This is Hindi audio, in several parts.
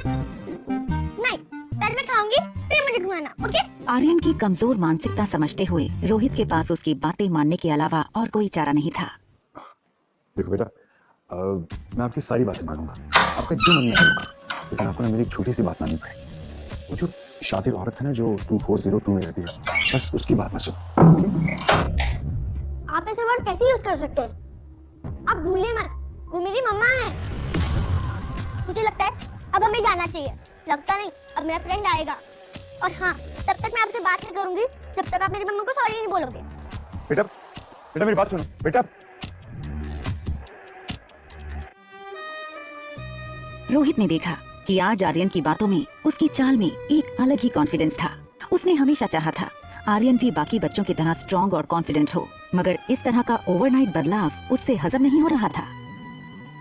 नहीं, पहले मैं खाऊंगी फिर मुझे घुमाना, ओके? आर्यन की कमजोर मानसिकता समझते हुए रोहित के पास उसकी बातें मानने के अलावा और कोई चारा नहीं था। देखो बेटा, मैं आपकी सारी बातें मानूंगा, आपका जो मन में करूंगा, लेकिन आपको ना मेरी एक छोटी सी बात माननी पड़ेगी। वो जो शातिर औरत है ना जो 2402 में रहती है, बस उसकी बात मत सुनो, ओके? आप ऐसे वर्ड कैसे यूज कर सकते हैं? आप भूलिए मत, वो मेरी मम्मा है। मुझे लगता है अब हमें जाना चाहिए। लगता नहीं, अब मेरा फ्रेंड आएगा। और हाँ, तब तक मैं आपसे बात नहीं करूंगी जब तक आप मेरी मम्मा को सॉरी नहीं बोलोगे। बेटा, बेटा मेरी बात सुनो, बेटा। रोहित ने देखा कि आज आर्यन की बातों में, उसकी चाल में एक अलग ही कॉन्फिडेंस था। उसने हमेशा चाहा था आर्यन भी बाकी बच्चों की तरह स्ट्रॉन्ग और कॉन्फिडेंट हो, मगर इस तरह का ओवरनाइट बदलाव उससे हजम नहीं हो रहा था।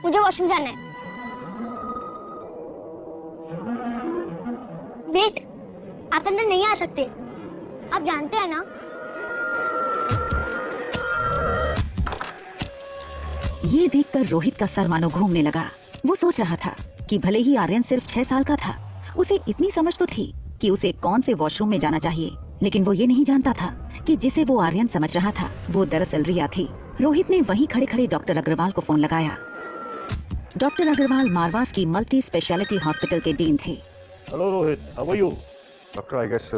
मुझे वॉशरूम जाना है। वेट, आप अंदर नहीं आ सकते। आप जानते हैं ना? ये देखकर रोहित का सर मानो घूमने लगा। वो सोच रहा था कि भले ही आर्यन सिर्फ 6 साल का था, उसे इतनी समझ तो थी कि उसे कौन से वॉशरूम में जाना चाहिए, लेकिन वो ये नहीं जानता था कि जिसे वो आर्यन समझ रहा था वो दरअसल रिया थी। रोहित ने वहीं खड़े खड़े डॉक्टर अग्रवाल को फोन लगाया। डॉक्टर अग्रवाल मारवास की मल्टी स्पेशलिटी हॉस्पिटल के डीन थे। Hello Rohit, how are you? Doctor, I guess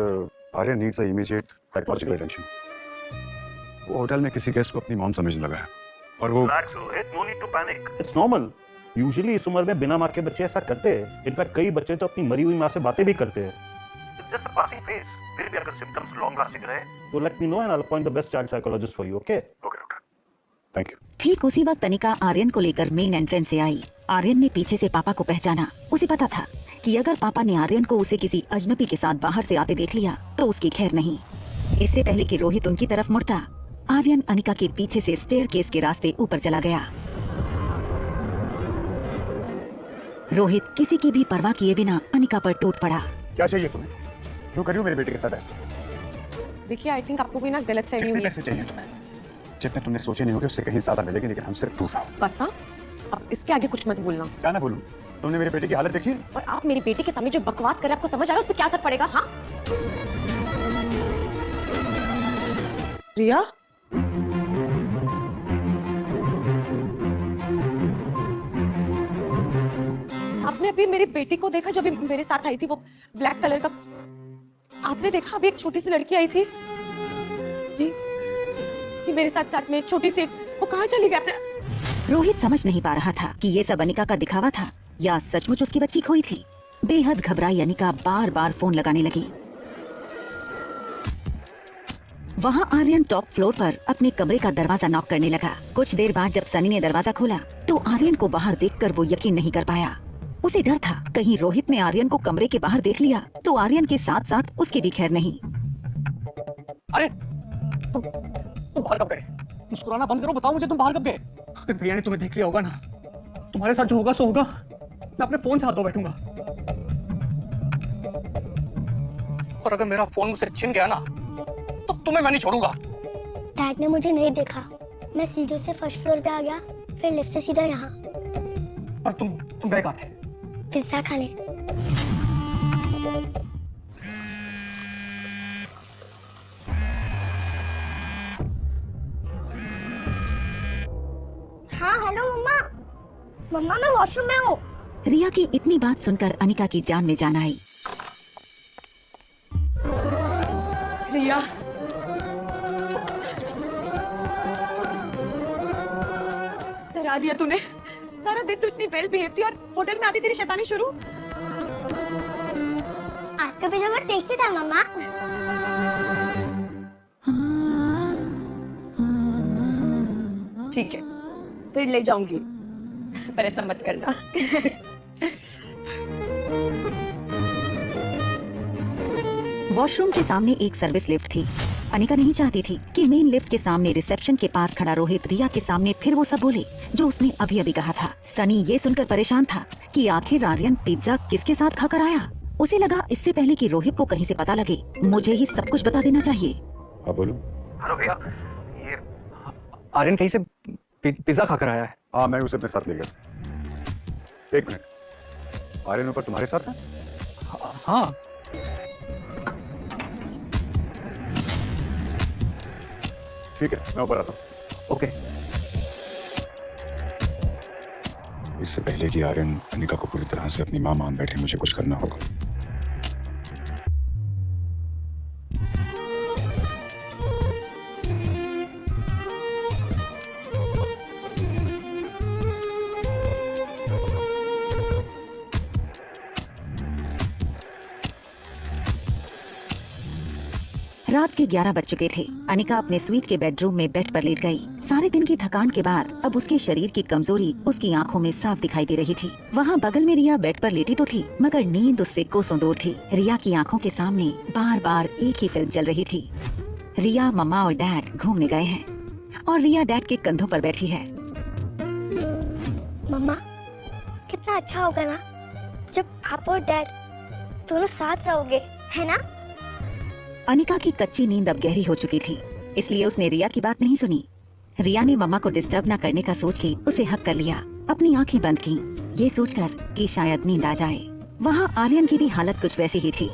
Aryan needs a immediate psychological attention. वो होटल में किसी गेस्ट को अपनी मॉम समझने लगा है और वो relax Rohit, no need to panic. It's normal. Usually इस उम्र में बिना माँ के बच्चे ऐसा करते हैं। इनफैक्ट कई बच्चे तो अपनी मरी हुई माँ से बातें भी करते हैं। It's just a passing phase. फिर भी अगर सिम्टम्स लॉन्ग लास्टिंग रहे तो let me know and I will appoint the best child psychologist for you, okay? Okay doctor, thank you. ठीक उसी वक्त तनिका आर्यन को लेकर मेन एंट्रेंस से आई। आर्यन ने पीछे से पापा को पहचाना। उसे पता था कि अगर पापा ने आर्यन को उसे किसी अजनबी के साथ बाहर से आते देख लिया तो उसकी खैर नहीं। इससे पहले कि रोहित उनकी तरफ मुड़ता, आर्यन अनिका के पीछे से स्टेयरकेस के रास्ते ऊपर चला गया। रोहित किसी की भी परवाह किए बिना अनिका पर टूट पड़ा। क्या चाहिए तुम्हें? क्यों कर रही हो मेरे बेटे के साथ ऐसा? देखिए, आई थिंक आपको कोई ना गलतफहमी हुई कितने है। पैसे चाहिए तुम्हें? जितने तुमने सोचे नहीं होगे उससे कहीं ज्यादा मिलेंगे, लेकिन हम सिर्फ टूट रहा हूँ। बस हाँ, अब इसके आगे कुछ मत बोलना। क्या ना बोलूं? तुमने मेरे बेटे की हालत देखी? और आप मेरे बेटे के सामने जो बकवास कर रहे हैं, आपको समझ आ रहा है उससे क्या असर पड़ेगा? हाँ रिया, आपने अभी मेरी बेटी को देखा जो अभी मेरे साथ आई थी, वो ब्लैक कलर का? आपने देखा अभी एक छोटी सी लड़की आई थी जी मेरे साथ साथ में एक छोटी सी, वो कहाँ चली गई? आपने रोहित समझ नहीं पा रहा था कि ये सब अनिका का दिखावा था या सचमुच उसकी बच्ची खोई थी। बेहद घबराई अनिका बार बार फोन लगाने लगी। वहाँ आर्यन टॉप फ्लोर पर अपने कमरे का दरवाजा नॉक करने लगा। कुछ देर बाद जब सनी ने दरवाजा खोला तो आर्यन को बाहर देखकर वो यकीन नहीं कर पाया। उसे डर था कहीं रोहित ने आर्यन को कमरे के बाहर देख लिया तो आर्यन के साथ साथ उसकी भी खैर नहीं। अरे तुम बाहर कब गए? मुस्कुराना बंद करो, बताओ मुझे तुम बाहर कब गए? अगर भैया ने तुम्हें देख लिया होगा ना, तुम्हारे साथ जो होगा सो होगा। मैं अपने फोन से हाथ धो बैठूंगा। और अगर मेरा फोन मुझसे छिन गया ना तो तुम्हें मैं नहीं छोड़ूंगा। डैड ने मुझे नहीं देखा। मैं सीढ़ी से फर्स्ट फ्लोर पे आ गया, फिर लिफ्ट से सीधा यहाँ। और तुम गए कहाँ थे? पिज्जा खाने। हाँ हेलो मम्मा। मम्मा मैं वॉशरूम में हूँ। रिया की इतनी बात सुनकर अनिका की जान में जान आई। रिया, डरा दिया तूने। सारा दिन तू इतनी वेल बिहेव थी और होटल में आती तेरी शैतानी शुरू। आपका पिज्जा बहुत टेस्टी था मम्मा। ठीक है, फिर ले जाऊंगी, पर ऐसा मत करना। वॉशरूम के सामने एक सर्विस लिफ्ट थी। अनिका नहीं चाहती थी कि मेन लिफ्ट के सामने रिसेप्शन के पास खड़ा रोहित रिया के सामने फिर वो सब बोले जो उसने अभी अभी कहा था। सनी ये सुनकर परेशान था कि आखिर आर्यन पिज्जा किसके साथ खाकर आया। उसे लगा इससे पहले कि रोहित को कहीं से पता लगे मुझे ही सब कुछ बता देना चाहिए। हाँ बोलो। हेलो भैया, ये आर्यन कहीं से पिज्जा खाकर आया है। हाँ मैं उसे अपने साथ ले गया। एक मिनट, आर्यन ऊपर तुम्हारे साथ है? हाँ ठीक है, मैं ऊपर आता हूँ। ओके। इससे पहले कि आर्यन अनिका को पूरी तरह से अपनी मां मान बैठे, मुझे कुछ करना होगा। रात के 11 बज चुके थे। अनिका अपने स्वीट के बेडरूम में बेड पर लेट गई। सारे दिन की थकान के बाद अब उसके शरीर की कमजोरी उसकी आंखों में साफ दिखाई दे रही थी। वहाँ बगल में रिया बेड पर लेटी तो थी, मगर नींद उससे कोसों दूर थी। रिया की आंखों के सामने बार बार एक ही फिल्म चल रही थी। रिया मम्मा और डैड घूमने गए हैं और रिया डैड के कंधों पर बैठी है। मम्मा, कितना अच्छा होगा ना जब आप और डैड दोनों साथ रहोगे, है ना? अनिका की कच्ची नींद अब गहरी हो चुकी थी, इसलिए उसने रिया की बात नहीं सुनी। रिया ने मम्मा को डिस्टर्ब न करने का सोच के उसे हक कर लिया। अपनी आंखें बंद की, ये सोचकर कि शायद नींद आ जाए। वहाँ आर्यन की भी हालत कुछ वैसी ही थी,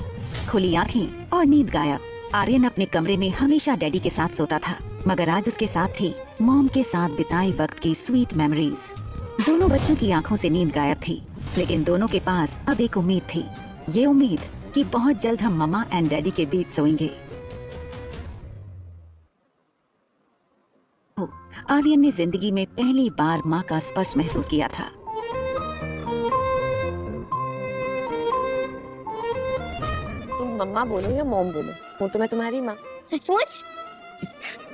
खुली आंखें और नींद गायब। आर्यन अपने कमरे में हमेशा डैडी के साथ सोता था, मगर आज उसके साथ थी मॉम के साथ बिताए वक्त की स्वीट मेमोरीज। दोनों बच्चों की आंखों से नींद गायब थी, लेकिन दोनों के पास अब एक उम्मीद थी। ये उम्मीद कि बहुत जल्द हम मम्मा एंड डैडी के बीच सोएंगे। आर्यन ने जिंदगी में पहली बार माँ का स्पर्श महसूस किया था। तुम मम्मा बोलो या मॉम बोलो, हूँ तो मैं तुम्हारी माँ। सचमुच?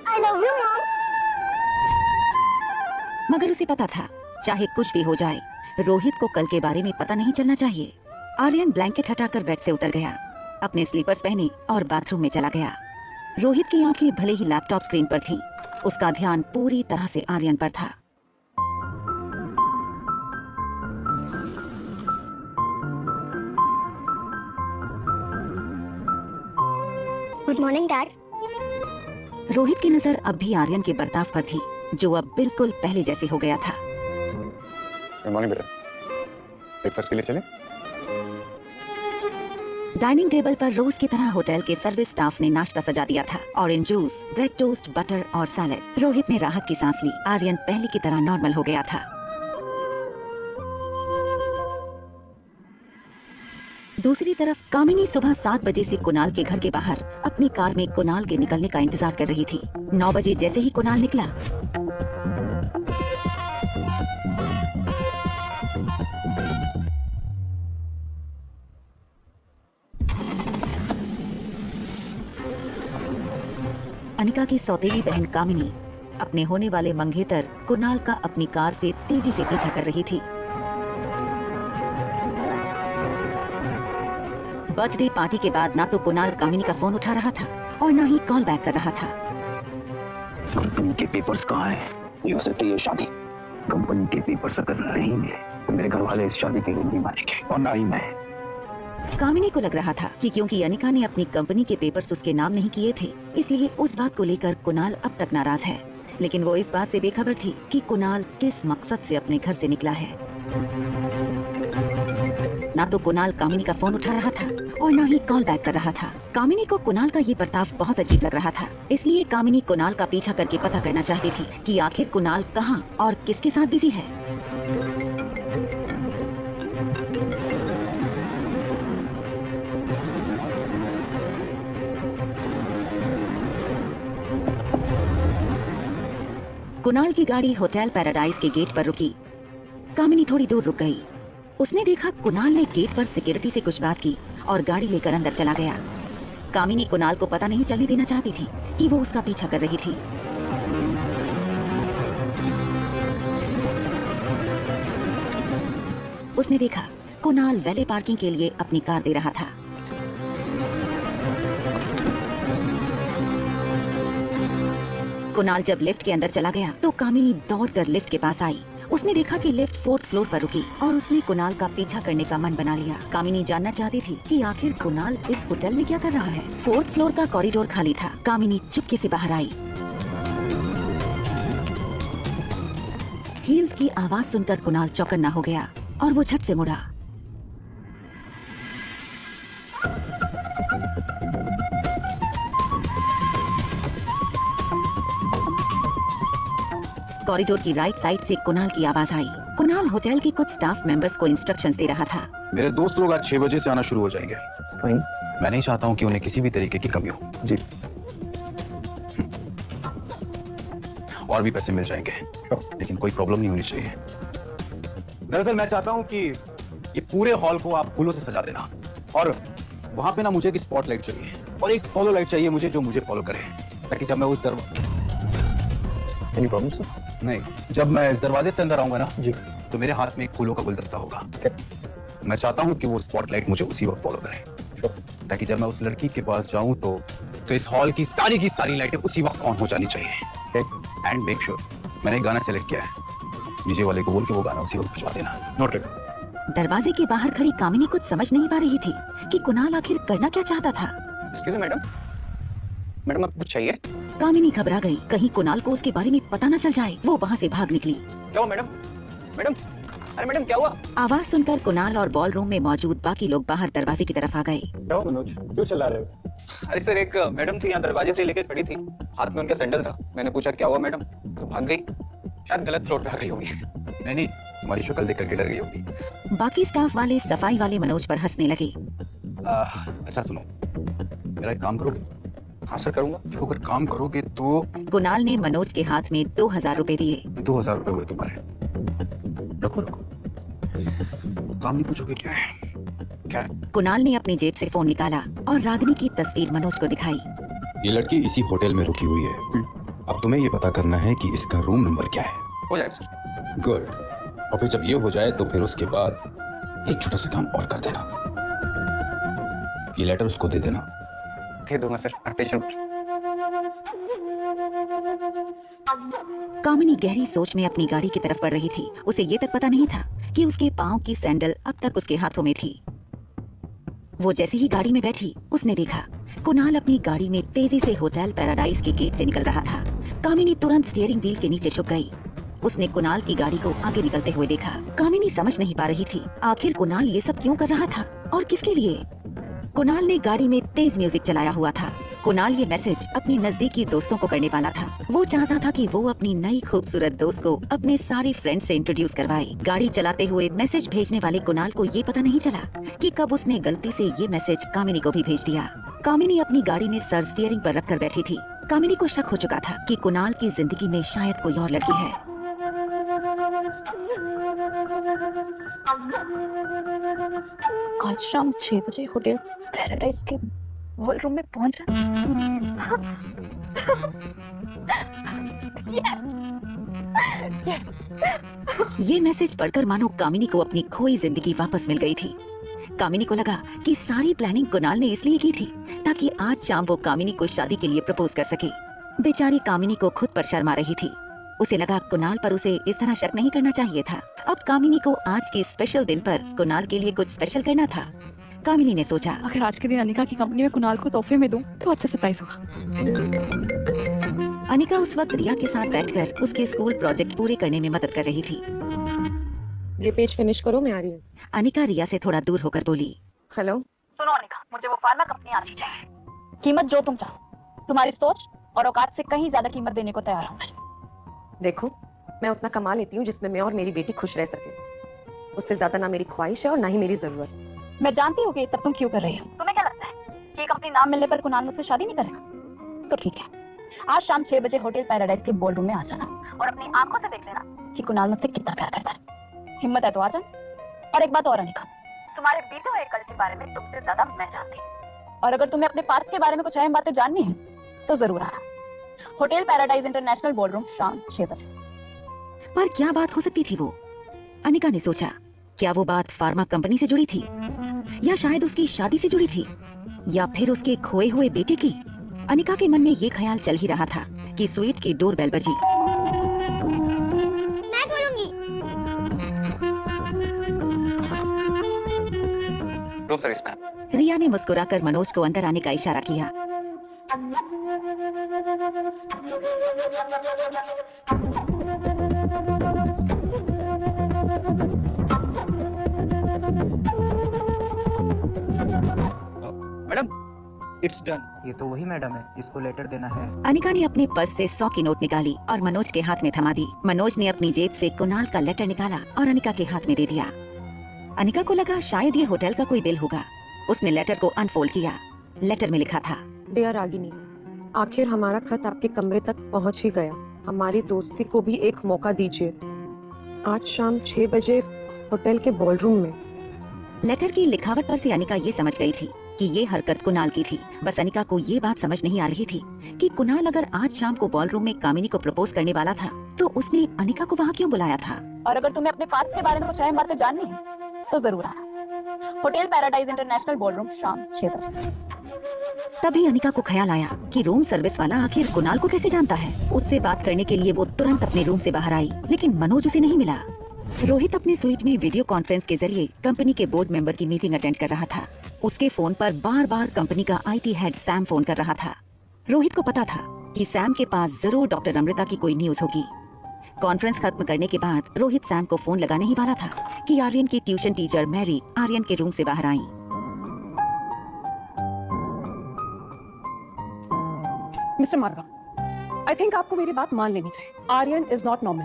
I love you, Mom. मगर उसे पता था, चाहे कुछ भी हो जाए, रोहित को कल के बारे में पता नहीं चलना चाहिए। आर्यन ब्लैंकेट हटाकर बेड से उतर गया, अपने स्लीपर्स पहने और बाथरूम में चला गया। रोहित की आंखें भले ही लैपटॉप स्क्रीन पर थीं, उसका ध्यान पूरी तरह से आर्यन पर था। Good morning dad. रोहित की नजर अब भी आर्यन के बर्ताव पर थी, जो अब बिल्कुल पहले जैसे हो गया था। गुड मॉर्निंग बेटा, ब्रेकफास्ट के लिए चलें? डाइनिंग टेबल पर रोज की तरह होटल के सर्विस स्टाफ ने नाश्ता सजा दिया था। Orange juice, bread toast, butter और सैलेड। रोहित ने राहत की सांस ली। आर्यन पहले की तरह नॉर्मल हो गया था। दूसरी तरफ कामिनी सुबह 7 बजे से कुणाल के घर के बाहर अपनी कार में कुणाल के निकलने का इंतजार कर रही थी। 9 बजे जैसे ही कुणाल निकला, अनिका की सौतेली बहन कामिनी अपने होने वाले मंगेतर कुणाल का अपनी कार से तेजी से पीछा कर रही थी। बर्थडे पार्टी के बाद ना तो कुणाल कामिनी का फोन उठा रहा था और ना ही कॉल बैक कर रहा था। कंपनी के पेपर्स कहाँ हैं? ये हो सकती है शादी। कंपनी के पेपर्स अगर नहीं मिले तो मेरे घर वाले इस शादी के लिए नहीं मानेंगे और ना ही मैं। कामिनी को लग रहा था कि क्योंकि अनिका ने अपनी कंपनी के पेपर्स उसके नाम नहीं किए थे, इसलिए उस बात को लेकर कुणाल अब तक नाराज है। लेकिन वो इस बात से बेखबर थी कि कुणाल किस मकसद से अपने घर से निकला है। ना तो कुणाल कामिनी का फोन उठा रहा था और ना ही कॉल बैक कर रहा था। कामिनी को कुणाल का ये बर्ताव बहुत अजीब लग रहा था, इसलिए कामिनी कुणाल का पीछा करके पता करना चाहती थी कि आखिर कुणाल कहाँ और किसके साथ बिजी है। कुणाल की गाड़ी होटल पैराडाइज के गेट पर रुकी। कामिनी थोड़ी दूर रुक गई। उसने देखा कुणाल ने गेट पर सिक्योरिटी से कुछ बात की और गाड़ी लेकर अंदर चला गया। कामिनी कुणाल को पता नहीं चलने देना चाहती थी कि वो उसका पीछा कर रही थी। उसने देखा कुणाल वैले पार्किंग के लिए अपनी कार दे रहा था। कुणाल जब लिफ्ट के अंदर चला गया तो कामिनी दौड़कर लिफ्ट के पास आई। उसने देखा कि लिफ्ट 4th फ्लोर पर रुकी और उसने कुणाल का पीछा करने का मन बना लिया। कामिनी जानना चाहती थी कि आखिर कुणाल इस होटल में क्या कर रहा है। 4th फ्लोर का कॉरिडोर खाली था। कामिनी चुपके से बाहर आई। हील्स की आवाज सुनकर कुणाल चौकन्ना हो गया और वो झट से मुड़ा। कॉरिडोर की राइट साइड से कुणाल की आवाज आई। कुणाल होटल के कुछ स्टाफ मेंबर्स को इंस्ट्रक्शंस दे रहा था। मेरे दोस्त लोग आज 6 बजे से आना शुरू हो जाएंगे। फाइन। मैं नहीं चाहता हूँ कि उन्हें किसी भी तरीके की कमी हो। जी। और भी पैसे मिल जाएंगे, लेकिन कोई प्रॉब्लम नहीं होनी चाहिए। दरअसल मैं चाहता हूँ कि ये पूरे हॉल को आप फूलों से सजा देना, और वहां पे ना मुझे एक स्पॉटलाइट चाहिए और एक फॉलो लाइट चाहिए मुझे, जो मुझे फॉलो करे, ताकि जब मैं उस एनी प्रॉब्लम सर? नहीं, जब मैं इस दरवाजे से अंदर आऊंगा ना जी। तो मेरे हाथ में एक फूलों का गुलदस्ता होगा। मैं चाहता हूँ कि वो स्पॉटलाइट मुझे उसी वक्त फॉलो करे, ताकि जब मैं उस लड़की के पास जाऊं तो इस हॉल की सारी लाइटें उसी वक्त ऑन हो जानी चाहिए। एंड मेक श्योर, मैंने एक गाना सेलेक्ट किया है, डीजे वाले को बोल के वो गाना उसी वक्त बजवा देना। नोटेड। दरवाजे के बाहर खड़ी कामिनी कुछ समझ नहीं पा रही थी कि कुणाल आखिर करना क्या चाहता था। एक्सक्यूज मी मैडम, मैडम आपको कुछ चाहिए? कामिनी घबरा गई, कहीं कुणाल को उसके बारे में पता न चल जाए। वो वहाँ से भाग निकली। क्या हुआ मैडम? मैडम, अरे मैडम क्या हुआ? आवाज सुनकर कुणाल और बॉल रूम में मौजूद बाकी लोग बाहर दरवाजे की तरफ आ गए। क्या हुआ मनोज, क्यों चिल्ला रहे हो? अरे सर, एक मैडम थी यहाँ दरवाजे से लेके खड़ी थी, हाथ में उनका सैंडल था। मैंने पूछा क्या हुआ मैडम, तो भाग गई। शायद गलत फ्लोर पे आ गई होगी। नहीं, हमारी शक्ल देख करके डर गई होगी। बाकी स्टाफ वाले सफाई वाले मनोज पर हंसने लगे। अच्छा सुनो, मेरा एक काम करोगे? हाँ सर करूंगा। देखो, अगर काम करोगे तो कुणाल ने मनोज के हाथ में 2000 रुपए दिए। 2000 रुपए हुए तुम्हारे। रखो। काम नहीं पूछोगे क्या है? क्या है? कुणाल ने अपनी जेब से फोन निकाला और रागिनी की तस्वीर मनोज को दिखाई। ये लड़की इसी होटल में रुकी हुई है। अब तुम्हें ये पता करना है कि इसका रूम नंबर क्या है। हो जाएगा सर। गुड। और फिर जब ये हो जाए तो फिर उसके बाद एक छोटा सा काम और कर देना। ये लेटर उसको दे देना। दे दूंगा सर, आप टेंशन मत। कामिनी गहरी सोच में अपनी गाड़ी की तरफ बढ़ रही थी। उसे ये तक पता नहीं था कि उसके पाँव की सैंडल अब तक उसके हाथों में थी। वो जैसे ही गाड़ी में बैठी, उसने देखा कुणाल अपनी गाड़ी में तेजी से होटल पैराडाइज के गेट से निकल रहा था। कामिनी तुरंत स्टीयरिंग व्हील के नीचे छुप गई। उसने कुणाल की गाड़ी को आगे निकलते हुए देखा। कामिनी समझ नहीं पा रही थी आखिर कुणाल ये सब क्यों कर रहा था और किसके लिए। कुणाल ने गाड़ी में तेज म्यूजिक चलाया हुआ था। कुणाल ये मैसेज अपनी नजदीकी दोस्तों को करने वाला था। वो चाहता था कि वो अपनी नई खूबसूरत दोस्त को अपने सारे फ्रेंड से इंट्रोड्यूस करवाए। गाड़ी चलाते हुए मैसेज भेजने वाले कुणाल को ये पता नहीं चला कि कब उसने गलती से ये मैसेज कामिनी को भी भेज दिया। कामिनी अपनी गाड़ी में सर स्टीयरिंग पर रखकर बैठी थी। कामिनी को शक हो चुका था कि कुणाल की जिंदगी में शायद कोई और लड़की है। आज शाम 6 बजे होटल पैराडाइज के बॉल रूम में पहुंचा। ये मैसेज पढ़कर मानो कामिनी को अपनी खोई जिंदगी वापस मिल गई थी। कामिनी को लगा कि सारी प्लानिंग कुणाल ने इसलिए की थी ताकि आज शाम वो कामिनी को शादी के लिए प्रपोज कर सके। बेचारी कामिनी को खुद पर शर्म आ रही थी। उसे लगा कुणाल पर उसे इस तरह शक नहीं करना चाहिए था। अब कामिनी को आज के स्पेशल दिन पर कुणाल के लिए कुछ स्पेशल करना था। कामिनी ने सोचा, अगर आज के दिन अनिका की कंपनी में कुणाल को तोहफे में दूं तो अच्छा सरप्राइज होगा। अनिका उस वक्त रिया के साथ बैठकर उसके स्कूल प्रोजेक्ट पूरे करने में मदद कर रही थी। ये पेज फिनिश करो, मैं आ रही हूँ। अनिका रिया से थोड़ा दूर होकर बोली, हेलो। सुनो अनिका, मुझे वो फार्मा कंपनी आज ही चाहिए। कीमत जो तुम चाहो। तुम्हारी सोच और औकात से कहीं ज्यादा कीमत देने को तैयार हूँ मैं। देखो, मैं उतना कमा लेती हूँ जिसमें मैं और मेरी बेटी खुश रह सके। उससे ज्यादा ना मेरी ख्वाहिश है और ना ही मेरी जरूरत। मैं जानती हूँ कि ये सब तुम क्यों कर रही हो। तुम्हें क्या लगता है कि ये कंपनी नाम मिलने पर कुणाल मुझसे शादी नहीं करेगा? तो ठीक है, आज शाम 6 बजे होटल पैराडाइज के बॉल रूम में आ जाना और अपनी आंखों से देख लेना कि कुणाल मुझसे कितना प्यार करता है। हिम्मत है तो आ जाना। और एक बात और अनिका, तुम्हारे बीते हुए कल के बारे में तुमसे ज्यादा मैं जानती हूँ, और अगर तुम्हें अपने पास के बारे में कुछ अहम बातें जाननी है तो जरूर आना। होटल पैराडाइज इंटरनेशनल बॉलरूम शाम 6 बजे। पर क्या बात हो सकती थी वो? अनिका ने सोचा, क्या वो बात फार्मा कंपनी से जुड़ी थी या शायद उसकी शादी से जुड़ी थी या फिर उसके खोए हुए बेटे की? अनिका के मन में ये ख्याल चल ही रहा था कि स्वीट की डोरबेल बजी। मैं करूंगी। रिया ने मुस्कुराकर मनोज को अंदर आने का इशारा किया। Madam, it's done. ये तो वही मैडम है जिसको लेटर देना है। अनिका ने अपने पर्स से 100 की नोट निकाली और मनोज के हाथ में थमा दी। मनोज ने अपनी जेब से कुणाल का लेटर निकाला और अनिका के हाथ में दे दिया। अनिका को लगा शायद ये होटल का कोई बिल होगा। उसने लेटर को अनफोल्ड किया। लेटर में लिखा था, डियर रागिनी, आखिर हमारा खत आपके कमरे तक पहुंच ही गया। हमारी दोस्ती को भी एक मौका दीजिए। आज शाम 6 बजे होटल के बॉलरूम में। लेटर की लिखावट पर से अनिका ये समझ गई थी कि ये हरकत कुणाल की थी। बस अनिका को ये बात समझ नहीं आ रही थी कि कुणाल अगर आज शाम को बॉलरूम में कामिनी को प्रपोज करने वाला था तो उसने अनिका को वहाँ क्यों बुलाया था। और अगर तुम्हें अपने पास्ट के बारे में कुछ अहम बातें जाननी है तो जरूर आना। होटल पैराडाइज इंटरनेशनल बॉलरूम शाम 6 बजे। तभी अनिका को ख्याल आया कि रूम सर्विस वाला आखिर कुणाल को कैसे जानता है। उससे बात करने के लिए वो तुरंत अपने रूम से बाहर आई, लेकिन मनोज उसे नहीं मिला। रोहित अपने स्वीट में वीडियो कॉन्फ्रेंस के जरिए कंपनी के बोर्ड मेंबर की मीटिंग अटेंड कर रहा था। उसके फोन पर बार बार कंपनी का IT हेड सैम फोन कर रहा था। रोहित को पता था कि सैम के पास जरूर डॉक्टर अमृता की कोई न्यूज होगी। कॉन्फ्रेंस खत्म करने के बाद रोहित सैम को फोन लगाने ही वाला था कि आर्यन की ट्यूशन टीचर मैरी आर्यन के रूम से बाहर आई। मिस्टर मारवा, आई थिंक आपको मेरी बात मान लेनी चाहिए। Aryan is not normal.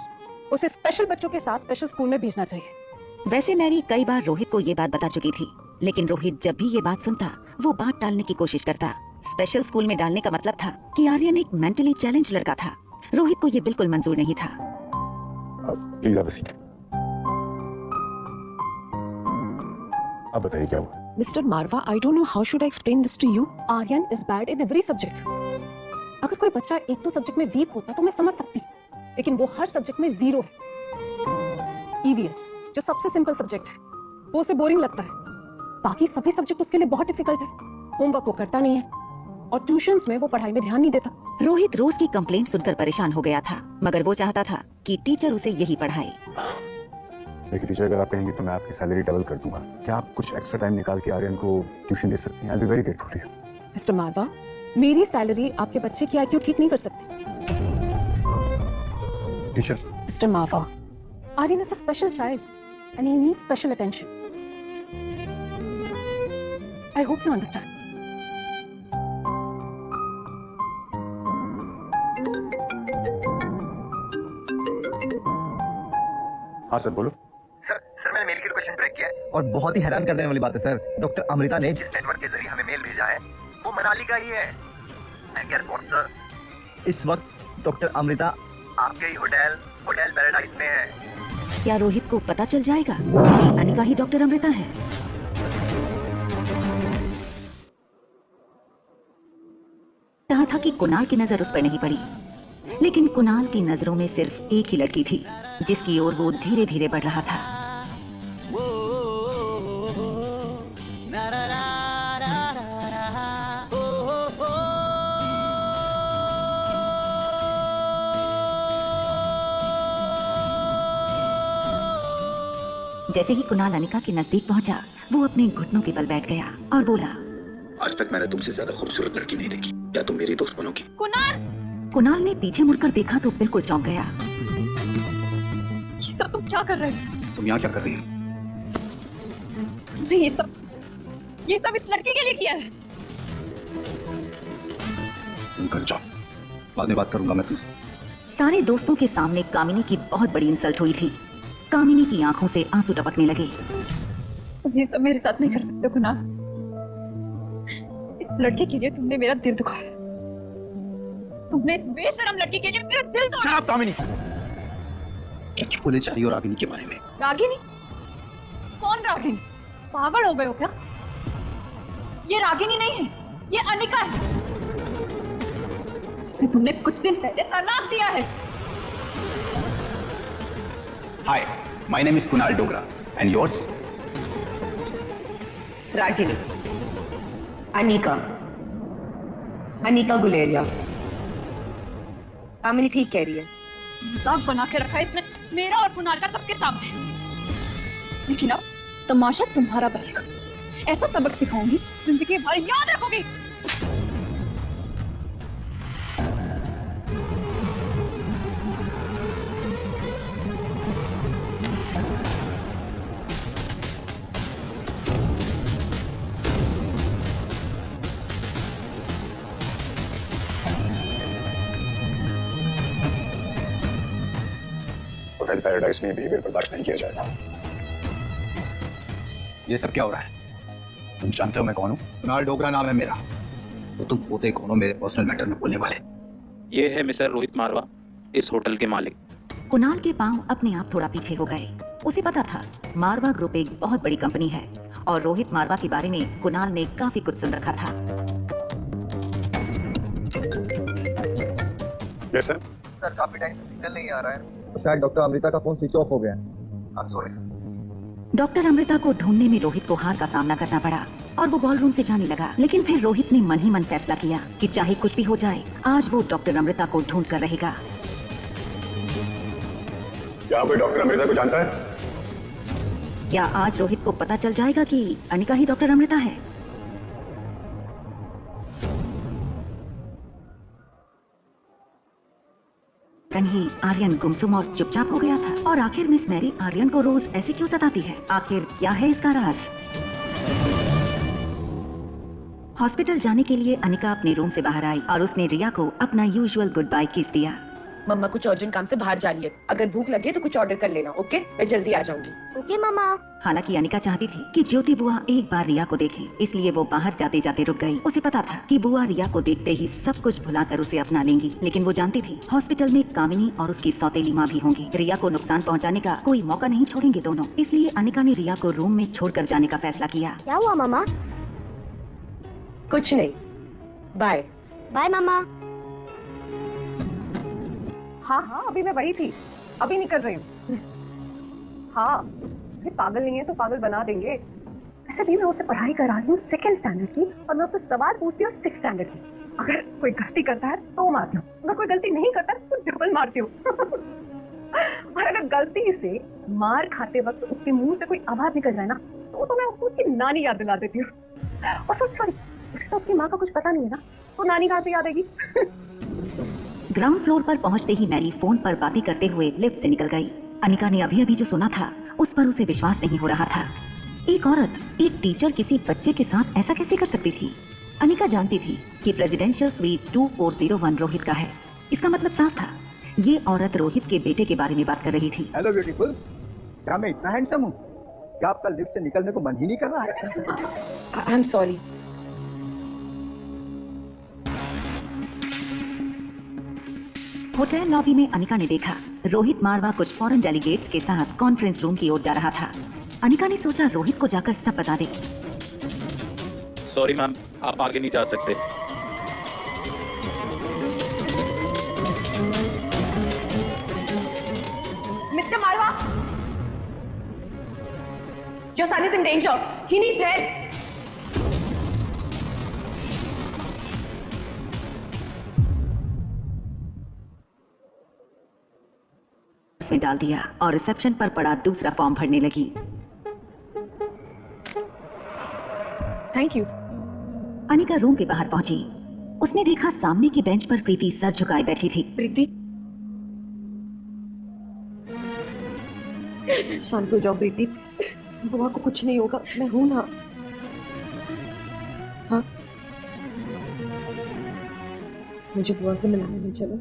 उसे स्पेशल बच्चों के साथ स्पेशल स्कूल में भेजना चाहिए। वैसे मैरी कई बार रोहित को ये बात बता चुकी थी, लेकिन रोहित जब भी ये बात सुनता वो बात टालने की कोशिश करता। स्पेशल स्कूल में डालने का मतलब था कि आर्यन एक मेंटली चैलेंज लड़का था। रोहित को ये बिल्कुल मंजूर नहीं था। प्लीज आप सीट। अब बताइए क्या हुआ। Mister Marwah, I don't know how should I explain this to you. Aryan is bad in every subject. अगर कोई बच्चा एक दो सब्जेक्ट में वीक होता तो मैं समझ सकती, लेकिन वो हर सब्जेक्ट में 0 है। EVS जो सबसे सिंपल सब्जेक्ट है वो उसे बोरिंग लगता है। बाकी सभी सब्जेक्ट उसके लिए बहुत डिफिकल्ट है। होमवर्क वो करता नहीं है और ट्यूशंस में वो पढ़ाई में ध्यान नहीं देता। रोहित रोज की कंप्लेंट सुनकर परेशान हो गया था, मगर वो चाहता था कि टीचर उसे यही पढ़ाए। देखिए टीचर, अगर आप कहेंगे तो मैं आपकी सैलरी डबल कर दूंगा। क्या आप कुछ एक्स्ट्रा टाइम निकाल के आर्यन को ट्यूशन दे सकती हैं? I will be very grateful to you. Mister Marwah, मेरी सैलरी आपके बच्चे की IQ ठीक नहीं कर सकती। Teacher, mister Marwah, Aryan is a special child and he needs special attention. I hope you understand. हाँ सर बोलो। सर मैंने मेल की रिक्वेस्ट ब्रेक किया है और बहुत ही हैरान कर देने वाली बात है सर, डॉक्टर अमृता ने जिस नेटवर्क के जरिए हमें मेल भेजा है वो मनाली का ही है। एंड गेस व्हाट सर, इस वक्त डॉक्टर अमृता आपके ही होटल पैराडाइज में है। क्या रोहित को पता चल जाएगा कि अनिका ही डॉक्टर अमृता है? कहा था कि कुणाल की नजर उस पर नहीं पड़ी, लेकिन कुणाल की नजरों में सिर्फ एक ही लड़की थी जिसकी ओर वो धीरे धीरे बढ़ रहा था। जैसे ही कुणाल अनिका के नजदीक पहुंचा, वो अपने घुटनों के बल बैठ गया और बोला, आज तक मैंने तुमसे ज्यादा खूबसूरत लड़की नहीं देखी। क्या तुम मेरी दोस्त बनोगी? कुणाल ने पीछे मुड़कर देखा तो बिल्कुल चौंक गया। ये सब तुम क्या कर रहे हो? तुम यहाँ क्या कर रही हो? तुमने ये सब इस लड़के के लिए किया है। तुम कर जाओ, बाद में बात करूंगा मैं तुमसे। सारे दोस्तों के सामने कामिनी की बहुत बड़ी इंसल्ट हुई थी। कामिनी की आंखों से आंसू टपकने लगे। तुम ये सब मेरे साथ नहीं कर सकते कुणाल। इस लड़के के लिए तुमने मेरा दिल दुखाया। तुमने इस बेशरम लड़की के लिए मेरा दिल तोड़ा। शराब कामिनी, क्या बोले जा रही हो रागिनी के बारे में? रागिनी? कौन रागिनी? पागल हो गए हो क्या? ये रागिनी नहीं है, ये अनिका है जिसे तुमने कुछ दिन पहले तलाक दिया है। Hi, my name is Kunal Dogra and yours? Ragini, Anika Guleria. Kamini ठीक कह रही है। मजाक बना के रखा है इसने मेरा और कुणाल का सबके सामने। लेकिन अब तमाशा तुम्हारा बनेगा। ऐसा सबक सिखाऊंगी जिंदगी भर याद रखोगी। होटल पैराडाइज में बिहेवियर बर्दाश्त नहीं किया जाएगा। ये सब क्या हो रहा है? तुम जानते हो मैं कौन हूँ? कुणाल डोगरा नाम है मेरा। तो तुम पोते कौन हो मेरे पर्सनल मैटर में बोलने वाले? ये है मिस्टर रोहित मारवा, इस होटल के मालिक। कुणाल के पांव अपने आप थोड़ा पीछे हो गए। उसे पता था मारवा ग्रुप एक बहुत बड़ी कंपनी है और रोहित मारवा के बारे में कुणाल ने काफी कुछ सुन रखा था। Yes sir. सर काफी टाइम से सिग्नल नहीं आ रहा है, शायद डॉक्टर अमृता का फोन स्विच ऑफ हो गया है। I am sorry sir. Doctor Amrita को ढूंढने में रोहित को हार का सामना करना पड़ा और वो बॉलरूम से जाने लगा। लेकिन फिर रोहित ने मन ही मन फैसला किया कि चाहे कुछ भी हो जाए, आज वो डॉक्टर अमृता को ढूंढ कर रहेगा। क्या कोई डॉक्टर अमृता को जानता है? क्या आज रोहित को पता चल जाएगा कि अनिका ही डॉक्टर अमृता है? कहीं आर्यन गुमसुम और चुपचाप हो गया था और आखिर मिस मैरी आर्यन को रोज ऐसे क्यों सताती है? आखिर क्या है इसका राज? हॉस्पिटल जाने के लिए अनिका अपने रूम से बाहर आई और उसने रिया को अपना यूजुअल गुड बाय किस दिया। मम्मा कुछ अर्जेंट काम से बाहर जा रही है, अगर भूख लगे तो कुछ ऑर्डर कर लेना, ओके? मैं जल्दी आ जाऊंगी। ओके मामा। हालांकि अनिका चाहती थी कि ज्योति बुआ एक बार रिया को देखे, इसलिए वो बाहर जाते जाते रुक गई। उसे पता था कि बुआ रिया को देखते ही सब कुछ भुलाकर उसे अपना लेंगी, लेकिन वो जानती थी हॉस्पिटल में कामिनी और उसकी सौतेली माँ भी होंगी। रिया को नुकसान पहुँचाने का कोई मौका नहीं छोड़ेंगे दोनों, इसलिए अनिका ने रिया को रूम में छोड़कर जाने का फैसला किया। क्या हुआ मामा? कुछ नहीं, बाय। बाय मामा। हाँ अभी मैं वही थी, अभी निकल रही हूँ। हाँ अरे पागल नहीं है तो पागल बना देंगे। वैसे भी मैं उसे पढ़ाई करा रही हूँ 2nd स्टैंडर्ड की और मैं उससे सवाल पूछती हूँ 6th स्टैंडर्ड की। अगर कोई गलती करता है तो मारती हूँ, अगर कोई गलती नहीं करता है तो डबल मारती हूँ। और अगर गलती से मार खाते वक्त उसके मुंह से कोई आवाज निकल जाए ना तो मैं उसको उसकी नानी याद दिला देती हूँ। और सॉरी उसे तो उसकी माँ का कुछ पता नहीं है ना, तो नानी कहाँ से याद आएगी? ग्राउंड फ्लोर पर पहुंचते ही मैरी फोन पर बातें करते हुए लिफ्ट से निकल गई। अनिका ने अभी जो सुना था उस पर उसे विश्वास नहीं हो रहा था। एक औरत, एक टीचर किसी बच्चे के साथ ऐसा कैसे कर सकती थी? अनिका जानती थी कि प्रेसिडेंशियल स्वीट 2401 रोहित का है। इसका मतलब साफ था, ये औरत रोहित के बेटे के बारे में बात कर रही थी। हेलो ब्यूटीफुल, क्या मैं इतना हैंडसम हूँ? क्या आपका लिफ्ट से निकलने को मन ही नहीं कर रहा है? I am sorry. Hotel lobby में अनिका ने देखा रोहित मारवा कुछ फॉरेन डेलीगेट्स के साथ कॉन्फ्रेंस रूम की ओर जा रहा था। अनिका ने सोचा रोहित को जाकर सब बता दे। सॉरी मैम, आप आगे नहीं जा सकते। Mister Marwah, your son is in danger. He needs help. में डाल दिया और रिसेप्शन पर पड़ा दूसरा फॉर्म भरने लगी। Thank you. अनिका रूम के बाहर पहुंची। उसने देखा सामने की बेंच पर प्रीति सर झुकाए बैठी थी। प्रीति, शांत हो जाओ प्रीति, बुआ को कुछ नहीं होगा, मैं हूं ना। हाँ, मुझे बुआ से मिलाने में चलो।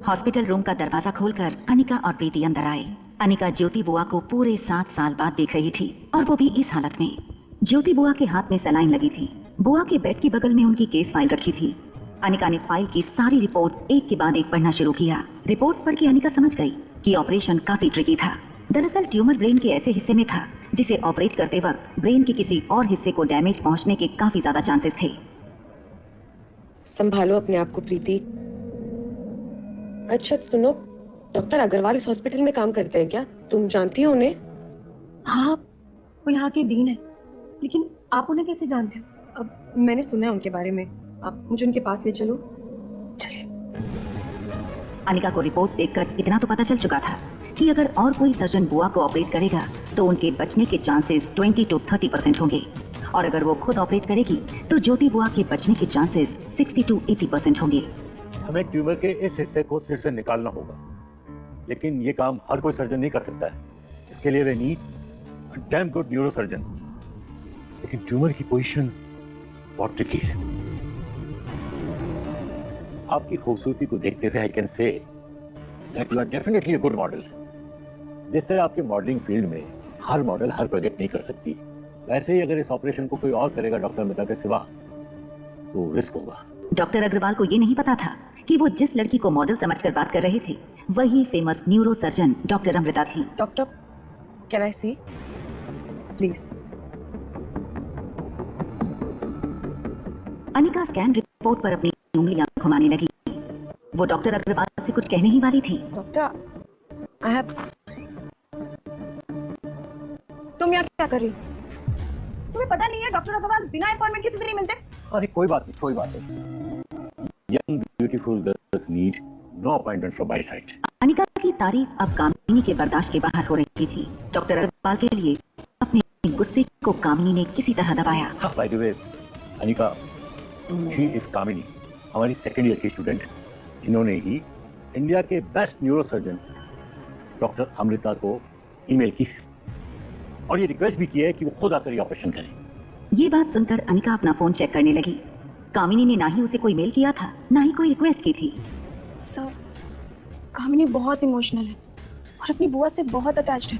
हॉस्पिटल रूम का दरवाजा खोलकर अनिका और प्रीति अंदर आए। अनिका ज्योति बुआ को पूरे 7 साल बाद देख रही थी और वो भी इस हालत में। ज्योति बुआ के हाथ में सलाइन लगी थी। बुआ के बेड के बगल में उनकी केस फाइल रखी थी। अनिका ने फाइल की सारी रिपोर्ट्स एक के बाद एक पढ़ना शुरू किया। रिपोर्ट्स पढ़ के अनिका समझ गई कि ऑपरेशन काफी ट्रिकी था। दरअसल ट्यूमर ब्रेन के ऐसे हिस्से में था जिसे ऑपरेट करते वक्त ब्रेन के किसी और हिस्से को डैमेज पहुंचने के काफी ज्यादा चांसेस थे। संभालो अपने आप को प्रीति। अच्छा सुनो, डॉक्टर अग्रवाल इस हॉस्पिटल में काम करते हैं क्या? तुम जानती हो उन्हें? हाँ वो यहाँ के डीन है, लेकिन आप उन्हें कैसे जानते हो? अब मैंने सुना है उनके बारे में, आप मुझे उनके पास ले चलो। चलिए। अनिका को रिपोर्ट्स देखकर इतना तो पता चल चुका था कि अगर और कोई सर्जन बुआ को ऑपरेट करेगा तो उनके बचने के चांसेस 20 to 30% होंगे और अगर वो खुद ऑपरेट करेगी तो ज्योति बुआ के बचने के चांसेस 60 to 80% होंगे। हमें ट्यूमर के इस हिस्से को सिर से निकालना होगा, लेकिन ये काम हर कोई सर्जन नहीं कर सकता है। इसके लिए we need a damn good neurosurgeon. लेकिन ट्यूमर की पोजीशन बहुत ट्रिकी है। आपकी खूबसूरती को देखते हुए I can say that you are definitely a good model, जिस तरह आपके मॉडलिंग फील्ड में हर मॉडल हर प्रोजेक्ट नहीं कर सकती, वैसे ही अगर इस ऑपरेशन को कोई और करेगा डॉक्टर अमृता के सिवा तो रिस्क होगा। डॉक्टर अग्रवाल को ये नहीं पता था कि वो जिस लड़की को मॉडल समझकर बात कर रहे थे वही famous neurosurgeon doctor Amrita थी। Doctor, can I see please? Anika scan report पर अपनी उंगलियां घुमाने लगी। वो डॉक्टर अग्रवाल से कुछ कहने ही वाली थी। Doctor, I have. तुम यहाँ क्या कर रही हो? तुम्हें पता नहीं है डॉक्टर अग्रवाल बिना अपॉइंटमेंट किसी से नहीं मिलते? अरे कोई बात नहीं, कोई बात नहीं। Young beautiful girls need no appointment from my side. Anika की तारीफ अब कामिनी के बर्दाश्त के बाहर हो रही थी। डॉक्टर अग्रवाल के लिए अपने गुस्से को कामिनी ने किसी तरह दबाया। By the way, Anika, she is Kamini, हमारी सेकेंड ईयर की स्टूडेंट। इन्होंने ही इंडिया के best neurosurgeon doctor Amrita को ईमेल की और ये रिक्वेस्ट भी की है कि वो खुद आकर ये ऑपरेशन करें। ये बात सुनकर अनिका अपना फोन चेक करने लगी। कामिनी ने ना ही उसे कोई मेल किया था, ना ही कोई रिक्वेस्ट की थी। सर, कामिनी बहुत इमोशनल है और अपनी बुआ से बहुत अटैच्ड है।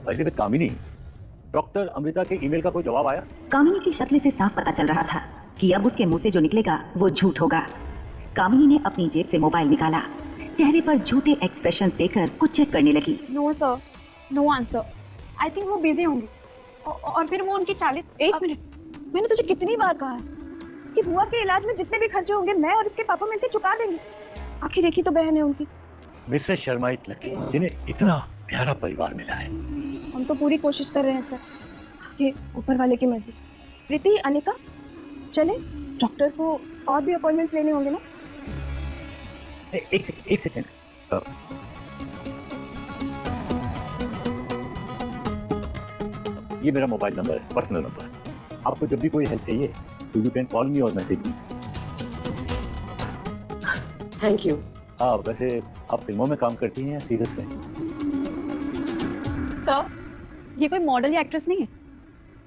वैसे कामिनी, डॉक्टर अमृता के ईमेल का कोई जवाब आया? कामिनी की शक्ल से साफ पता चल रहा था कि अब उसके मुंह से जो निकलेगा वो झूठ होगा। कामिनी ने अपनी जेब से मोबाइल निकाला, चेहरे पर झूठे एक्सप्रेशंस देकर कुछ चेक करने लगी। No sir, no answer. I think वो बिजी होंगी और फिर वो उनकी 40। एक मिनट, मैंने तुझे कितनी बार कहा है, इसकी बुआ के इलाज में जितने भी खर्चे होंगे मैं और इसके पापा मिलकर चुका देंगे। आखिर एक ही तो बहन है उनकी। मिसेस शर्मा इज लकी जिन्हें इतना प्यारा परिवार मिला है। हम तो पूरी कोशिश कर रहे हैं सर, ये ऊपर वाले की मर्जी। प्रीति, अनिका, चले, डॉक्टर को और भी अपॉइंटमेंट्स लेने होंगे ना? एक सेकंड। ये मेरा मोबाइल नंबर है, पर्सनल नंबर। आपको जब भी कोई हेल्प चाहिए तो यू कैन कॉल मी और मैसेज मी। Thank you. हाँ, वैसे आप फिल्मों में काम करती हैं या सीरियस में? सर, ये कोई मॉडल या एक्ट्रेस नहीं है,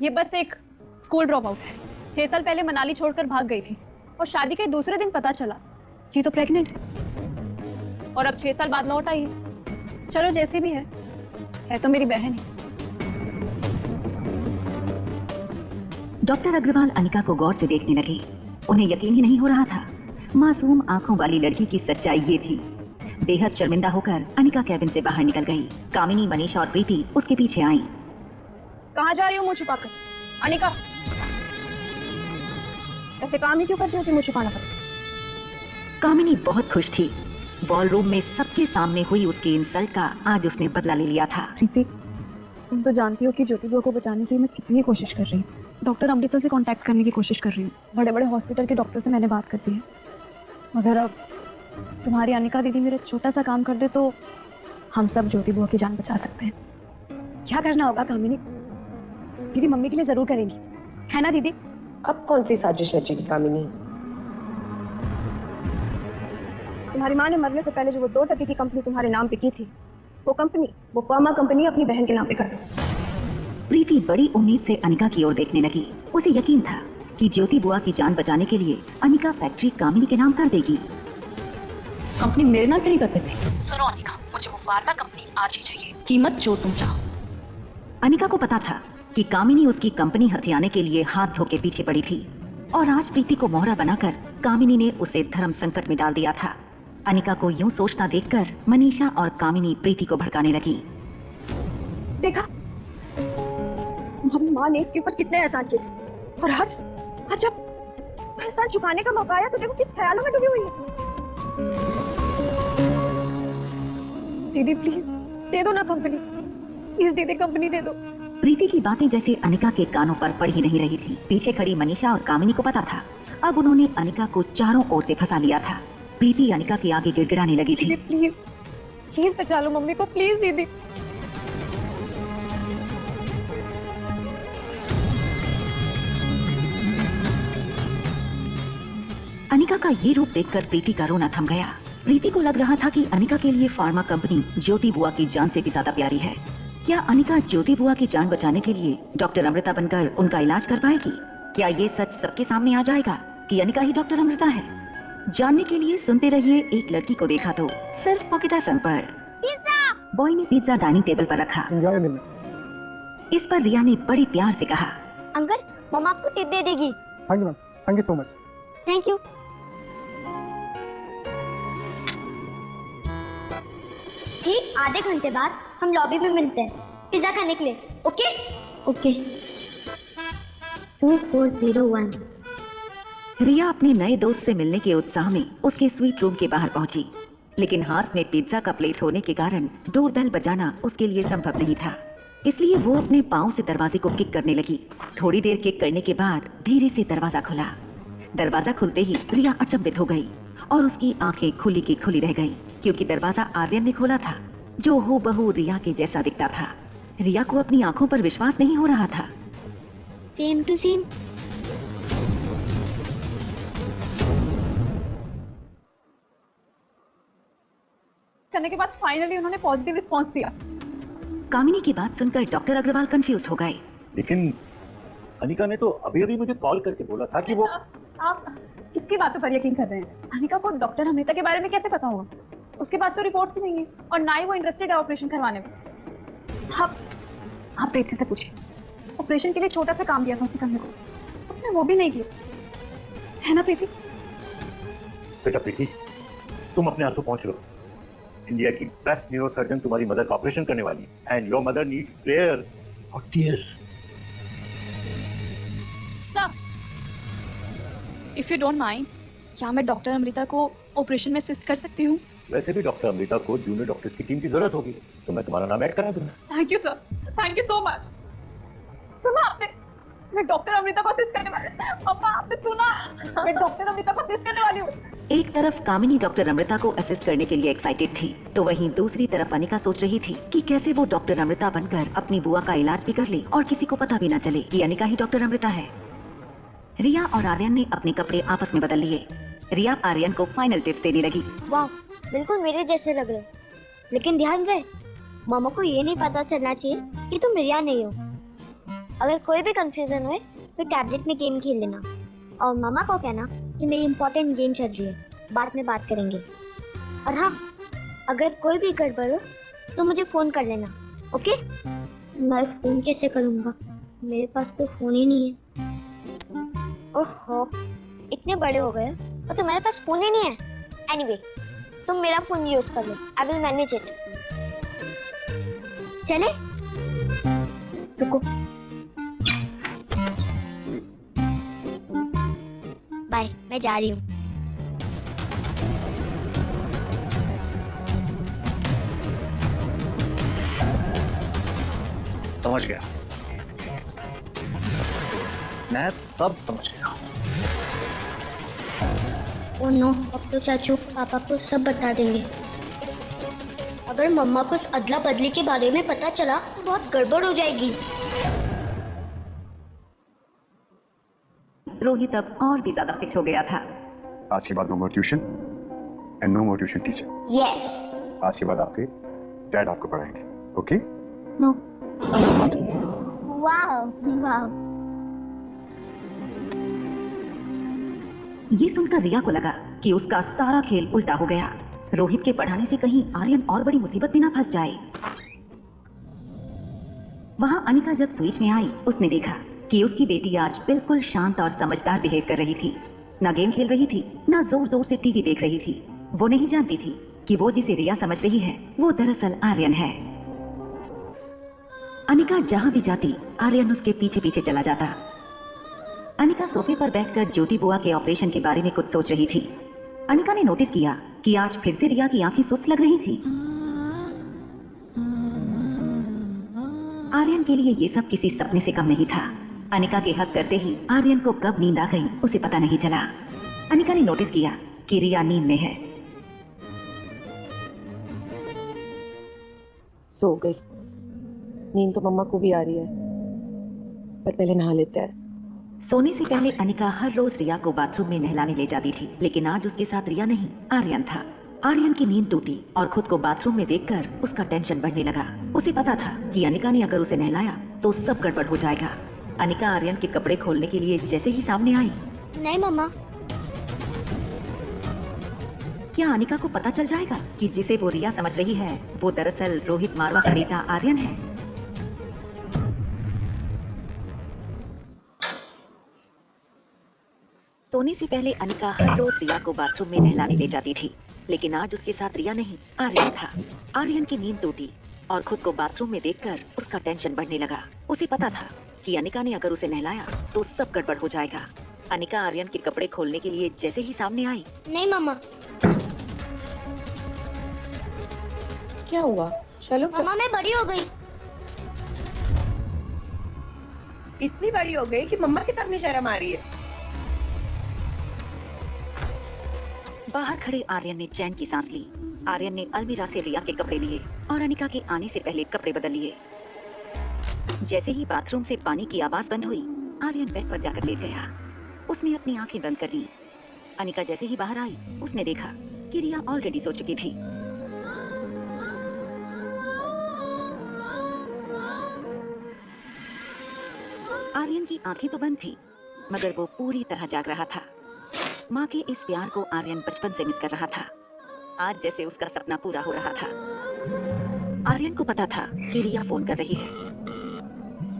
ये बस एक स्कूल ड्रॉप आउट है। 6 साल पहले मनाली छोड़कर भाग गई थी और शादी के दूसरे दिन पता चला ये तो प्रेग्नेंट है और अब 6 साल बाद लौट आई है। चलो जैसे भी है तो मेरी बहन है। डॉक्टर अग्रवाल अनिका को गौर से देखने लगे। उन्हें यकीन ही नहीं हो रहा था मासूम आंखों वाली लड़की की सच्चाई ये थी। बेहद शर्मिंदा होकर अनिका कैबिन से बाहर निकल गई। कामिनी, मनीषा और प्रीति उसके पीछे आईं। कहाँ जा रही हो मुंह छुपाकर? अनिका, ऐसे काम ही क्यों करती हो कि मुंह छुपाना पड़े? कामिनी बहुत खुश थी। बॉलरूम में सबके सामने हुई उसकी इंसल्ट का आज उसने बदला ले लिया था। प्रीति, तुम तो जानती हो कि ज्योति बुआ को बचाने के लिए मैं कितनी कोशिश कर रही हूँ। डॉक्टर अमृता से कांटेक्ट करने की कोशिश कर रही हूँ। बड़े बड़े हॉस्पिटल के डॉक्टर से मैंने बात कर दी है। अगर अब तुम्हारी अनिका दीदी मेरा छोटा सा काम कर दे तो हम सब ज्योति बुआ की जान बचा सकते हैं। क्या करना होगा कामिनी? दीदी मम्मी के लिए जरूर करेंगी, है ना दीदी? अब कौन सी साजिश रचेगी कामिनी? तुम्हारी माँ ने मरने से पहले जो वो 2 टके की कंपनी तुम्हारे नाम पे की थी, वो कंपनी, वो फार्मा कंपनी अपनी बहन के नाम पे कर दो। प्रीति बड़ी उम्मीद से अनिका की ओर देखने लगी। उसे यकीन था कि ज्योति बुआ की जान बचाने के लिए अनिका फैक्ट्री कामिनी के नाम कर देगी। कंपनी मेरे नाम पे नहीं करते थे। सुनो अनिका, मुझे वो फार्मा कंपनी आज ही चाहिए, कीमत जो तुम चाहो। अनिका को पता था कि कामिनी उसकी कंपनी हथियाने के लिए हाथ धो के पीछे पड़ी थी और आज प्रीति को मोहरा बनाकर कामिनी ने उसे धर्म संकट में डाल दिया था। अनिका को यूं सोचता देखकर मनीषा और कामिनी प्रीति को भड़काने लगी। देखा, हमारी माँ ने इसके ऊपर कितने एहसान किए थे और आज जब एहसान चुकाने का मौका आया तो देखो किस ख्यालों में डूबी हुई है। दीदी प्लीज दे दो ना कंपनी, प्लीज दीदी कंपनी दे दो। प्रीति की बातें जैसे अनिका के कानों पर पड़ ही नहीं रही थी। पीछे खड़ी मनीषा और कामिनी को पता था अब उन्होंने अनिका को चारों ओर से फंसा लिया था। प्रीति अनिका के आगे गिड़गिड़ाने लगी थी। प्लीज प्लीज बचा लो मम्मी को, प्लीज दीदी। अनिका का ये रूप देखकर प्रीति का रोना थम गया। प्रीति को लग रहा था कि अनिका के लिए फार्मा कंपनी ज्योति बुआ की जान से भी ज्यादा प्यारी है। क्या अनिका ज्योति बुआ की जान बचाने के लिए डॉक्टर अमृता बनकर उनका इलाज कर पाएगी? क्या ये सच सबके सामने आ जाएगा कि अनिका ही डॉक्टर अमृता है? जानने के लिए सुनते रहिए एक लड़की को देखा तो, सिर्फ पॉकेट FM पर। पिज़्ज़ा बॉय ने पिज्जा डाइनिंग टेबल पर रखा। इस पर रिया ने बड़े प्यार से कहा, अंकल मम्मा आपको टिप दे देगी। Thank you ma'am, thank you so much. Thank you. ठीक आधे घंटे बाद हम लॉबी में मिलते हैं पिज्जा खाने के लिए। Okay okay. 2401। रिया अपने नए दोस्त से मिलने के उत्साह में उसके स्वीट रूम के बाहर पहुंची, लेकिन हाथ में पिज्जा का प्लेट होने के कारण डोरबेल बजाना उसके लिए संभव नहीं था। इसलिए वो अपने पाँव से दरवाजे को किक करने लगी। थोड़ी देर किक करने के बाद धीरे से दरवाजा खुला। दरवाजा खुलते ही रिया अचंभित हो गई और उसकी आंखें खुली की खुली रह गईं, क्योंकि दरवाजा आर्यन ने खोला था, जो हूबहू रिया के जैसा दिखता था। रिया को अपनी आंखों पर विश्वास नहीं हो रहा था। Same to same. करने के बाद फाइनली उन्होंने पॉजिटिव रिस्पांस दिया। कामिनी की बात सुनकर डॉक्टर अग्रवाल कंफ्यूज हो गए। लेकिन अनिका ने तो अभी अभी मुझे कॉल करके बोला था कि वो। आप किसकी बातों पर यकीन कर रहे हैं? अनिका को डॉक्टर अमृता के बारे में कैसे पता होगा? उसके पास तो रिपोर्ट्स ही नहीं है और ना ही वो इंटरेस्टेड है ऑपरेशन करवाने में। आप प्रीति से पूछिए, ऑपरेशन के लिए छोटा सा काम दिया था उसे करने को, उसने वो भी नहीं किया, है ना प्रीति? बेटा प्रीति, तुम अपने आंसू पहुंच लो। इंडिया की बेस्ट न्यूरोसर्जन तुम्हारी मदर का ऑपरेशन करने वाली है and your mother needs prayers और tears. Sir, if you don't mind, क्या मैं डॉक्टर अमृता को ऑपरेशन में असिस्ट कर सकती हूँ? वैसे भी डॉक्टर अमृता को जूनियर डॉक्टर्स की टीम की जरूरत होगी, तो मैं तुम्हारा नाम ऐड करा दूंगा। Thank you sir, thank you so much. सुना आपने? मैं डॉक्टर अमृता को असिस्ट करने वाली हूँ। पापा आपने सुना? मैं डॉक्टर अमृता को असिस्ट करने वाली हूँ। एक तरफ कामिनी डॉक्टर अमृता को असिस्ट करने के लिए एक्साइटेड थी, तो वहीं दूसरी तरफ अनिका सोच रही थी कि कैसे वो डॉक्टर अमृता बनकर अपनी बुआ का इलाज भी कर ले और किसी को पता भी न चले कि अनिका ही डॉक्टर अमृता है। रिया और आर्यन ने अपने कपड़े आपस में बदल लिए। रिया आर्यन को फाइनल टिप्स देने लगी। वाह, बिल्कुल मेरे जैसे लग रहे हो, लेकिन ध्यान रहे मामा को ये नहीं पता चलना चाहिए कि तुम रिया नहीं हो। अगर कोई भी कंफ्यूजन हुए तो टैबलेट में गेम खेल लेना और मामा को कहना कि मेरी इंपॉर्टेंट गेम चल रही है, बाद में बात करेंगे। और हाँ, अगर कोई भी गड़बड़ हो तो मुझे फोन कर लेना। ओके? मैं फोन कैसे करूँगा? मेरे पास तो फोन ही नहीं है। ओहो, इतने बड़े हो गए और तुम्हारे पास फोन ही नहीं है। एनीवे, तुम मेरा फोन यूज कर लो, आई विल मैनेज इट। चले? रुको, बाय, मैं जा रही हूँ। समझ गया, मैं सब समझ गया। ओ नो, अब तो चाचू पापा को सब बता देंगे। अगर मम्मा को उस अदला बदली के बारे में पता चला तो बहुत गड़बड़ हो जाएगी। रोहित अब और भी ज्यादा फिट हो गया था। आज के बाद no more tuition and no more tuition teacher. Yes. आज के बाद आपके डैड आपको पढ़ाएंगे। ओके? नो। Wow wow. ये सुनकर रिया को लगा कि उसका सारा खेल उल्टा हो गया। रोहित के पढ़ाने से कहीं आर्यन और बड़ी मुसीबत में ना फंस जाए। वहां अनिका जब स्विच में आई, उसने देखा कि उसकी बेटी आज बिल्कुल शांत और समझदार बिहेव कर रही थी। ना गेम खेल रही थी, ना जोर जोर से टीवी देख रही थी। वो नहीं जानती थी कि वो जिसे रिया समझ रही है वो दरअसल आर्यन है। अनिका जहां भी जाती, आर्यन उसके पीछे पीछे चला जाता। अनिका सोफे पर बैठकर ज्योति बुआ के ऑपरेशन के बारे में कुछ सोच रही थी। अनिका ने नोटिस किया कि आज फिर से रिया की आंखें सुस्त लग रही थी। आर्यन के लिए ये सब किसी सपने से कम नहीं था। अनिका के हक करते ही आर्यन को कब नींद आ गई उसे पता नहीं चला। अनिका ने नोटिस किया कि रिया नींद में है। सो गई। नींद तो मम्मा को भी आ रही है, पर पहले नहा लेते हैं। सोने से पहले अनिका हर रोज रिया को बाथरूम में नहलाने ले जाती थी, लेकिन आज उसके साथ रिया नहीं, आर्यन था। आर्यन की नींद टूटी और खुद को बाथरूम में देखकर उसका टेंशन बढ़ने लगा। उसे पता था कि अनिका ने अगर उसे नहलाया तो सब गड़बड़ हो जाएगा। अनिका आर्यन के कपड़े खोलने के लिए जैसे ही सामने आई, नहीं मम्मा, क्या अनिका को पता चल जाएगा कि जिसे वो रिया समझ रही है वो दरअसल रोहित मारवा का बेटा आर्यन है? सोने से पहले अनिका हर रोज रिया को बाथरूम में नहलाने ले जाती थी, लेकिन आज उसके साथ रिया नहीं, आर्यन था। आर्यन की नींद टूटी और खुद को बाथरूम में देखकर उसका टेंशन बढ़ने लगा। उसे पता था कि अनिका ने अगर उसे नहलाया तो सब गड़बड़ हो जाएगा। अनिका आर्यन के कपड़े खोलने के लिए जैसे ही सामने आई, नहीं मम्मा, क्या हुआ? चलो मम्मा मैं बड़ी हो गई। इतनी बड़ी हो गई कि मम्मा के सामने शर्म आ रही है। बाहर खड़े आर्यन ने चैन की सांस ली। आर्यन ने अलमीरा से रिया के कपड़े लिए और अनिका के आने से पहले कपड़े बदल लिए। जैसे ही बाथरूम से पानी की आवाज बंद हुई, आर्यन बेड पर जाकर लेट गया। उसने अपनी आंखें बंद कर ली। अनिका जैसे ही बाहर आई, उसने देखा कि रिया ऑलरेडी सो चुकी थी। आर्यन की आंखें तो बंद थी, मगर वो पूरी तरह जाग रहा था। माँ के इस प्यार को आर्यन बचपन से मिस कर रहा था। आज जैसे उसका सपना पूरा हो रहा था। आर्यन को पता था कि रिया फोन कर रही है।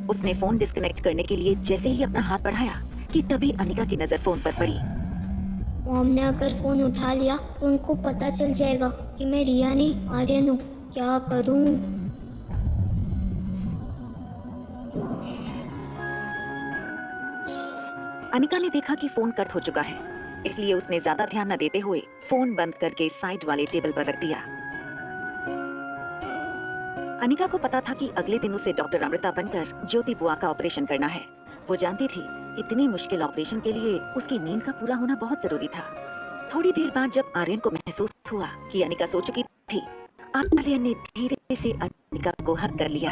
उसने फोन डिस्कनेक्ट करने के लिए जैसे ही अपना हाथ बढ़ाया कि तभी अनिका की नजर फोन पर पड़ी। मॉम ने अगर फोन उठा लिया तो उनको पता चल जाएगा कि मैं रिया नहीं आर्यन हूँ। क्या करूँ? अनिका ने देखा कि फोन कट हो चुका है, इसलिए उसने ज्यादा ध्यान न देते हुए फोन बंद करके साइड वाले टेबल पर रख दिया। अनिका को पता था कि अगले दिन उसे डॉक्टर अमृता बनकर ज्योति बुआ का ऑपरेशन करना है। वो जानती थी इतनी मुश्किल ऑपरेशन के लिए उसकी नींद का पूरा होना बहुत जरूरी था। थोड़ी देर बाद जब आर्यन को महसूस हुआ कि अनिका सो चुकी थी, आर्यन ने धीरे से अनिका को हग कर लिया।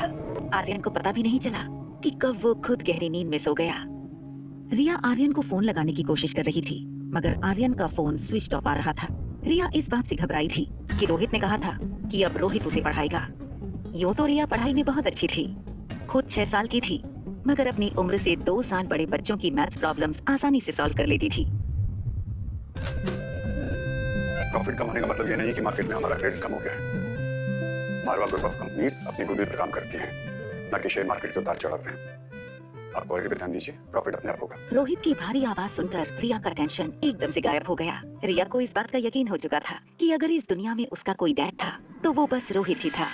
आर्यन को पता भी नहीं चला कि कब वो खुद गहरी नींद में सो गया। रिया आर्यन को फोन लगाने की कोशिश कर रही थी, मगर आर्यन का फोन स्विच ऑफ आ रहा था। रिया इस बात से घबराई थी कि रोहित ने कहा था कि अब रोहित उसे पढ़ाएगा। यूं तो रिया पढ़ाई में बहुत अच्छी थी, खुद 6 साल की थी, मगर अपनी उम्र से 2 साल बड़े बच्चों की मैथ्स प्रॉब्लम्स आसानी से सॉल्व कर लेती थी। प्रॉफिट कमाने का मतलब ये नहीं कि मार्केट में हमारा क्रेडिट कम हो गया है। मारवा ग्रुप ऑफ कंपनीज अपनी गुडविल पर काम करती हैं, न कि शेयर मार्केट के उतार चढ़ाव में। आप क्वालिटी पे ध्यान दीजिए, प्रॉफिट अपने आप होगा। रोहित की भारी आवाज सुनकर रिया का टेंशन एकदम से गायब हो गया। रिया को इस बात का यकीन हो चुका था कि अगर इस दुनिया में उसका कोई डैड था तो वो बस रोहित ही था।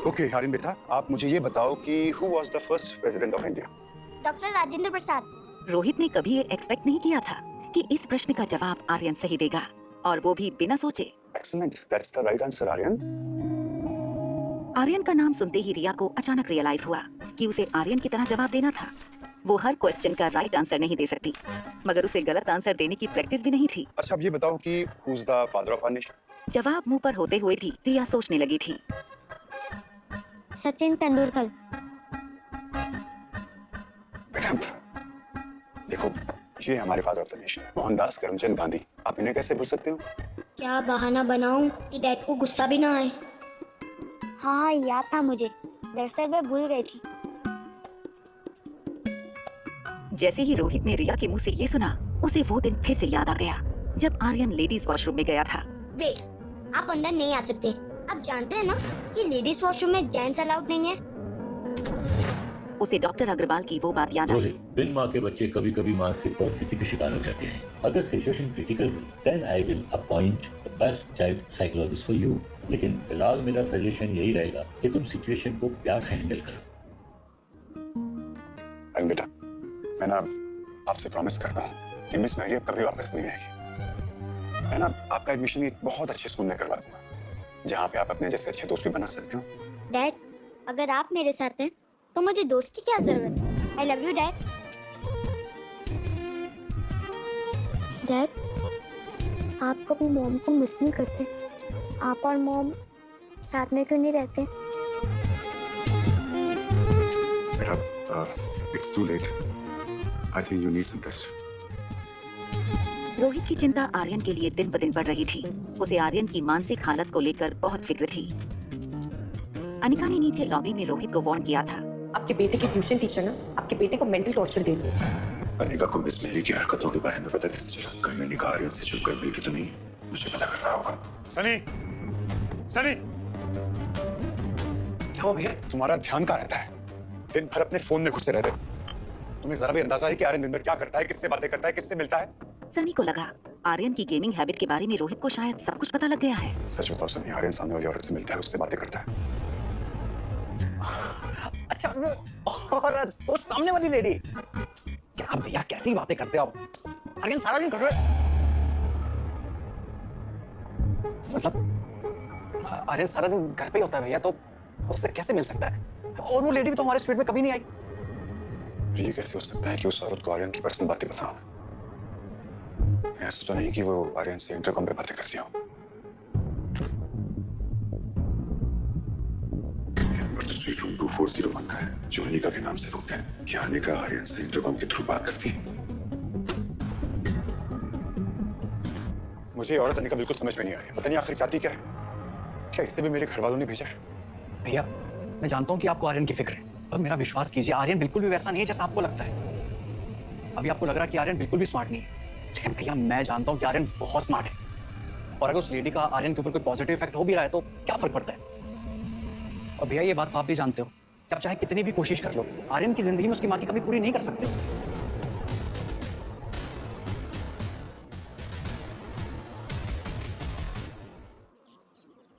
ओके आर्यन बेटा, आप मुझे ये बताओ कि who was the first president of India? Doctor Rajendra Prasad. Rohit ने कभी ये एक्सपेक्ट नहीं किया था कि इस प्रश्न का जवाब आर्यन सही देगा, और वो भी बिना सोचे। Excellent, that's the right answer Aryan. Aryan का नाम सुनते ही रिया को अचानक रियलाइज हुआ कि उसे आर्यन की तरह जवाब देना था। वो हर क्वेश्चन का राइट आंसर नहीं दे सकती, मगर उसे गलत आंसर देने की प्रैक्टिस भी नहीं थी। अच्छा अब ये बताओ कि who is the father of our nation? जवाब मुंह पर होते हुए भी रिया सोचने लगी थी। सचिन तेंदुलकर। बेटा देखो, ये हमारे father of the nation Mohandas Karamchand Gandhi. आप इन्हें कैसे भूल सकते हो? क्या बहाना बनाऊं कि डैड को गुस्सा भी ना आए? हाँ याद था मुझे, दरअसल मैं भूल गई थी। जैसे ही रोहित ने रिया के मुंह से ये सुना, उसे वो दिन फिर से याद आ गया जब आर्यन लेडीज वॉशरूम में गया था। वेट, आप अंदर नहीं आ सकते। आप जानते हैं ना कि लेडीज वॉशरूम में जेंट्स अलाउड नहीं है। उसे डॉक्टर अग्रवाल की वो बात याद आई। रोहित, बिन माँ के बच्चे कभी कभी मानसिक परिस्थिति के शिकार हो जाते हैं। अगर सिचुएशन क्रिटिकल हुई, then I will appoint the best child psychologist for you. लेकिन फिलहाल मेरा सजेशन यही रहेगा कि तुम सिचुएशन को प्यार से हैंडल करो। आर्यन बेटा, मैं ना आपसे प्रॉमिस करता हूँ कि मिस मैरी अब कभी वापस नहीं आएगी। मैं ना आपका एडमिशन एक बहुत अच्छे स्कूल में करवा दूंगा, जहाँ पे आप अपने जैसे अच्छे दोस्त भी बना सकते हो। डैड, अगर आप मेरे साथ हैं तो मुझे दोस्त की क्या जरूरत है? I love you dad. Dad, आप कभी मॉम को मिस नहीं करते? आप और मॉम साथ में क्यों नहीं रहते? बेटा, it's too late. I think you need some rest. Rohit की चिंता आर्यन के लिए दिन ब दिन बढ़ रही थी। उसे आर्यन की मानसिक हालत को लेकर बहुत फिक्र थी। अनिका ने नीचे लॉबी में रोहित को वार्न किया था। आपके बेटे के ट्यूशन टीचर ना आपके बेटे को मेंटल टॉर्चर दे रही है। अनिका को मिस मेरी की हरकतों के बारे में पता कैसे चला? कहीं अनिका आर्यन से छुपकर मिलती तो नहीं? मुझे पता करना होगा। सनी, सनी, क्या हो भैया? तुम्हारा ध्यान कहाँ रहता है? दिन भर अपने फोन में घुसे रहते। तुम्हें जरा भी अंदाजा है कि आर्यन दिन भर क्या करता है, किससे बातें करता है, किससे मिलता है? सनी को लगा आर्यन की गेमिंग हैबिट के बारे में रोहित को शायद सब कुछ पता लग गया है। सच बताओ सनी, आर्यन सामने वाली औरत से मिलता है, उससे बातें करता है? अच्छा, और वो सामने वाली लेडी, क्या भैया कैसी बातें करते हो आप? आर्यन सारा दिन कर रहे, मतलब आर्यन सारा दिन घर पे ही होता है भैया, तो उससे कैसे मिल सकता है? और वो लेडी भी तो हमारे स्ट्रीट में कभी नहीं आई। ये कैसे हो सकता है कि उस औरत को आर्यन की पर्सनल बातें बताऊं? ऐसा तो नहीं कि वो आर्यन से इंटरकॉम पे बातें करती हो। नंबर तो स्वीट रूम 2401 का है, जो अनिका के नाम से बुक है। क्या अनिका आर्यन से इंटरकॉम के थ्रू बात करती है? मुझे ये औरत अनिका बिल्कुल समझ में नहीं आ रही। पता नहीं आखिर चाहती क्या है? क्या इससे भी मेरे घर वालों ने भेजा है? भैया मैं जानता हूँ कि आपको आर्यन की फिक्र है, पर मेरा विश्वास कीजिए, आर्यन बिल्कुल भी वैसा नहीं है जैसा आपको लगता है। अभी आपको लग रहा है कि आर्यन बिल्कुल भी स्मार्ट नहीं है, लेकिन भैया मैं जानता हूँ कि आर्यन बहुत स्मार्ट है। और अगर उस लेडी का आर्यन के ऊपर कोई पॉजिटिव इफेक्ट हो भी रहा है तो क्या फर्क पड़ता है? और भैया ये बात तो आप भी जानते हो कि आप चाहे कितनी भी कोशिश कर लो, आर्यन की जिंदगी में उसकी माँ की कमी पूरी नहीं कर सकते।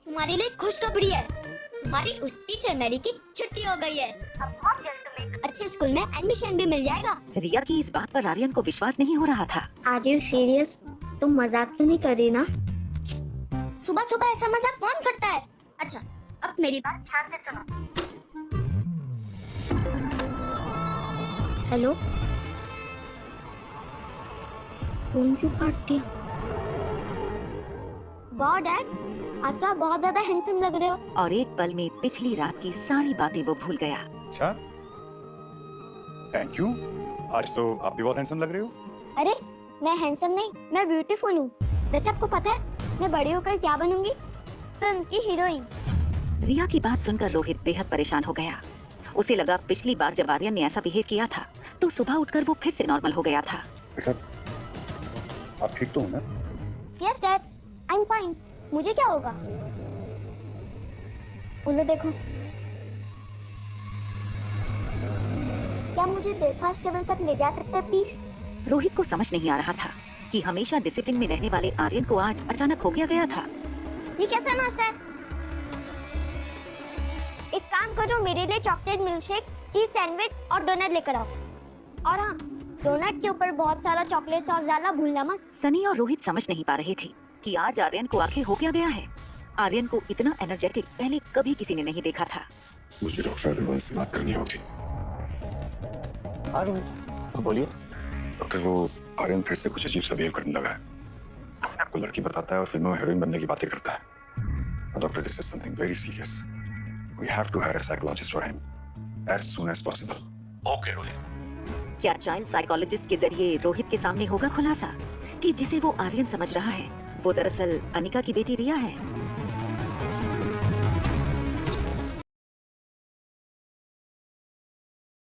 तुम्हारे लिए खुशखबरी है, तुम्हारी उस टीचर मैरी की छुट्टी हो गई है। अब बहुत जल्द तुम्हें अच्छे स्कूल में एडमिशन भी मिल जाएगा। रिया की इस बात पर आर्यन को विश्वास नहीं हो रहा था। Are you serious? तुम मजाक तो नहीं कर रही ना? सुबह सुबह ऐसा मजाक कौन करता है? अच्छा अब मेरी बात ध्यान से सुनो। हेलो, फोन क्यों काट दिया? वाह डैड, आज आप बहुत ज्यादा हैंडसम लग रहे हो। और एक पल में पिछली रात की सारी बातें वो भूल गया। अच्छा, थैंक यू। आज तो आप भी बहुत हैंडसम लग रहे हो। अरे मैं हैंडसम नहीं, मैं ब्यूटीफुल हूँ। वैसे आपको पता है मैं बड़ी होकर क्या बनूंगी? फिल्म की हीरोइन। रिया की बात सुनकर रोहित बेहद परेशान हो गया। उसे लगा पिछली बार जब आर्यन ने ऐसा बिहेव किया था तो सुबह उठकर वो फिर से नॉर्मल हो गया था। बेटा, आप ठीक तो हो ना? Yes dad, I am fine. मुझे क्या होगा? उन्हें देखो, क्या मुझे ब्रेकफास्ट टेबल तक ले जा सकते हैं प्लीज? रोहित को समझ नहीं आ रहा था कि हमेशा डिसिप्लिन में रहने वाले आर्यन को आज अचानक हो गया था। ये कैसा नाश्ता है? एक काम करो, मेरे लिए चॉकलेट मिल्कशेक, चीज सैंडविच और डोनट लेकर आओ। और हाँ, डोनट के ऊपर बहुत सारा चॉकलेट सॉस डालना भूलना मत। सनी और रोहित समझ नहीं पा रहे थे कि आज आर्यन को आखिर हो क्या गया है। आर्यन को इतना एनर्जेटिक पहले कभी किसी ने नहीं देखा था। मुझे डॉक्टर अग्रवाल से बात करनी होगी। बोलिए। डॉक्टर, वो आर्यन फिर से कुछ अजीब सा बिहेव करने लगा है। आपको लड़की बताता है और फिल्मों में हीरोइन बनने की बातें करता है। Doctor, this is something very serious. We have to hire a psychologist for him as soon as possible. Okay Rohit. क्या चाइल्ड साइकोलॉजिस्ट के जरिए रोहित के सामने होगा खुलासा कि जिसे वो आर्यन समझ रहा है वो दरअसल अनिका की बेटी रिया है?